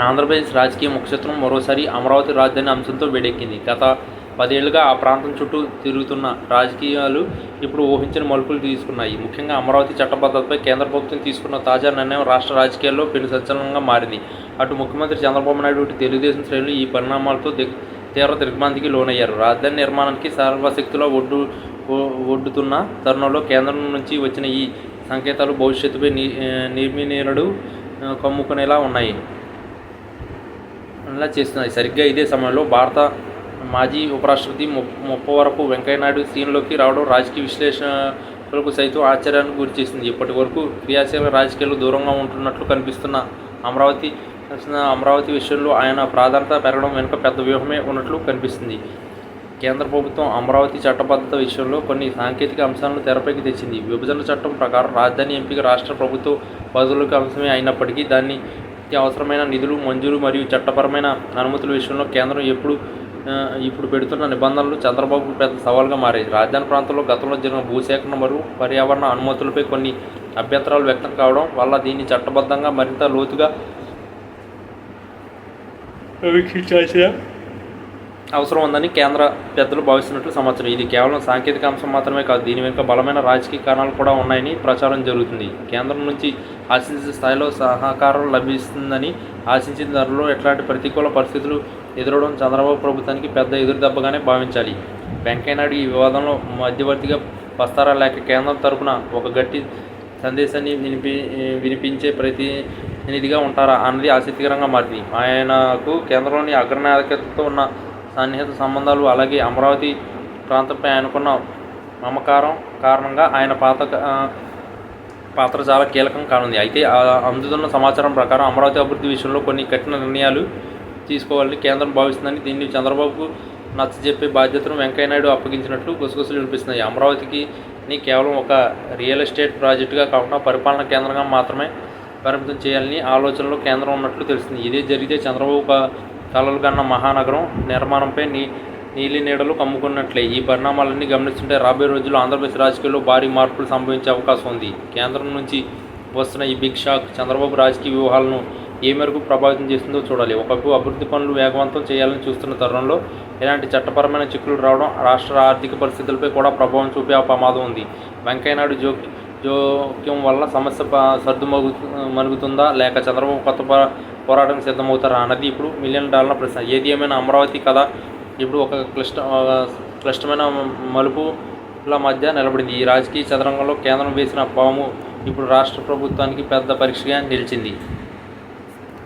ఆంధ్రప్రదేశ్ రాజకీయ ముఖచిత్రం మరోసారి అమరావతి రాజధాని అంశంతో వేడెక్కింది. గత 10 ఏళ్లుగా ఆ ప్రాంతం చుట్టూ తిరుగుతున్న రాజకీయాలు ఇప్పుడు ఊహించని మలుపులు తీసుకున్నాయి. ముఖ్యంగా అమరావతి చట్టబద్ధతపై కేంద్ర ప్రభుత్వం తీసుకున్న తాజా నిర్ణయం రాష్ట్ర రాజకీయాల్లో పెను సంచలనంగా మారింది. అటు ముఖ్యమంత్రి చంద్రబాబు నాయుడు, ఇటు తెలుగుదేశం శ్రేణులు ఈ పరిణామాలతో తీవ్ర దిగ్భ్రాంతికి లోనయ్యారు. రాజధాని నిర్మాణానికి సర్వశక్తులా ఒడ్డుతున్న తరుణంలో కేంద్రం నుంచి వచ్చిన ఈ సంకేతాలు భవిష్యత్తుపై నిర్మినీరుడు కమ్ముకునేలా చేస్తున్నాయి. సరిగ్గా ఇదే సమయంలో భారత మాజీ ఉపరాష్ట్రపతి ముప్పవరపు వెంకయ్యనాయుడు సీన్లోకి రావడం రాజకీయ విశ్లేషకులకు సైతం ఆశ్చర్యానికి గురిచేసింది. ఇప్పటి వరకు క్రియాశీల రాజకీయాలు దూరంగా ఉంటున్నట్లు కనిపిస్తున్న అమరావతి విషయంలో ఆయన ప్రాధాన్యత పెరగడం వెనుక పెద్ద వ్యూహమే ఉన్నట్లు కనిపిస్తుంది. కేంద్ర ప్రభుత్వం అమరావతి చట్టబద్ధత విషయంలో కొన్ని సాంకేతిక అంశాలను తెరపైకి తెచ్చింది. విభజన చట్టం ప్రకారం రాజధాని ఎంపిక రాష్ట్ర ప్రభుత్వ పరిధిలోకి అంశమే అయినప్పటికీ దానికి అవసరమైన నిధులు మంజూరు మరియు చట్టపరమైన అనుమతుల విషయంలో కేంద్రం ఇప్పుడు పెడుతున్న నిబంధనలు చంద్రబాబుకు పెద్ద సవాల్గా మారాయి. రాజధాని ప్రాంతంలో గతంలో జరిగిన భూసేకరణ మరియు పర్యావరణ అనుమతులపై కొన్ని అభ్యంతరాలు వ్యక్తం కావడం వల్ల దీన్ని చట్టబద్ధంగా మరింత లోతుగా సమీక్షించాల్సిన అవసరం ఉందని కేంద్ర పెద్దలు భావిస్తున్నట్లు సమాచారం. ఇది కేవలం సాంకేతిక అంశం మాత్రమే కాదు, దీని వెనుక బలమైన రాజకీయ కారణాలు కూడా ఉన్నాయని ప్రచారం జరుగుతుంది. కేంద్రం నుంచి ఆశించిన స్థాయిలో సహకారం లభిస్తుందని ఆశించిన ధరలో ఎట్లాంటి ప్రతికూల పరిస్థితులు ఎదురవడం చంద్రబాబు ప్రభుత్వానికి పెద్ద ఎదురుదెబ్బగానే భావించాలి. వెంకయ్యనాయుడు ఈ వివాదంలో మధ్యవర్తిగా వస్తారా లేక కేంద్రం తరపున ఒక గట్టి సందేశాన్ని వినిపించే ప్రతినిధిగా ఉంటారా అన్నది ఆసక్తికరంగా మారింది. ఆయనకు కేంద్రంలోని అగ్రనాయకత్వంతో ఉన్న సన్నిహిత సంబంధాలు, అలాగే అమరావతి ప్రాంతంపై ఆయనకున్న మమకారం కారణంగా ఆయన పాత్ర చాలా కీలకం కానుంది. అయితే అందుతున్న సమాచారం ప్రకారం అమరావతి అభివృద్ధి విషయంలో కొన్ని కఠిన నిర్ణయాలు తీసుకోవాలని కేంద్రం భావిస్తుందని, దీన్ని చంద్రబాబుకు నచ్చజెప్పే బాధ్యతను వెంకయ్యనాయుడు అప్పగించినట్లు గుసగుసలు వినిపిస్తున్నాయి. అమరావతికి కేవలం ఒక రియల్ ఎస్టేట్ ప్రాజెక్టుగా కాకుండా పరిపాలనా కేంద్రంగా మాత్రమే పరిమితం చేయాలని ఆలోచనలో కేంద్రం ఉన్నట్లు తెలిసింది. ఇదే జరిగితే చంద్రబాబు కలలు కన్న మహానగరం నిర్మాణంపై నీలి నీడలు కమ్ముకున్నట్లే. ఈ పరిణామాలన్నీ గమనిస్తుంటే రాబోయే రోజుల్లో ఆంధ్రప్రదేశ్ రాజకీయాల్లో భారీ మార్పులు సంభవించే అవకాశం ఉంది. కేంద్రం నుంచి వస్తున్న ఈ బిగ్ షాక్ చంద్రబాబు రాజకీయ వ్యూహాలను ఏ మేరకు ప్రభావితం చేస్తుందో చూడాలి. ఒకవైపు అభివృద్ధి పనులు వేగవంతం చేయాలని చూస్తున్న తరుణంలో ఇలాంటి చట్టపరమైన చిక్కులు రావడం రాష్ట్ర ఆర్థిక పరిస్థితులపై కూడా ప్రభావం చూపే ప్రమాదం ఉంది. వెంకయ్యనాయుడు జోక్యం వల్ల సమస్య మరుగుతుందా లేక చంద్రబాబు కొత్త పోరాటం సిద్ధమవుతారా అన్నది ఇప్పుడు $1 మిలియన్ ప్రశ్న. ఏది ఏమైనా అమరావతి కథ ఇప్పుడు ఒక క్లిష్టమైన మలుపుల మధ్య నిలబడింది. ఈ రాజకీయ చదరంగంలో కేంద్రం వేసిన పాము ఇప్పుడు రాష్ట్ర ప్రభుత్వానికి పెద్ద పరీక్షగా నిలిచింది.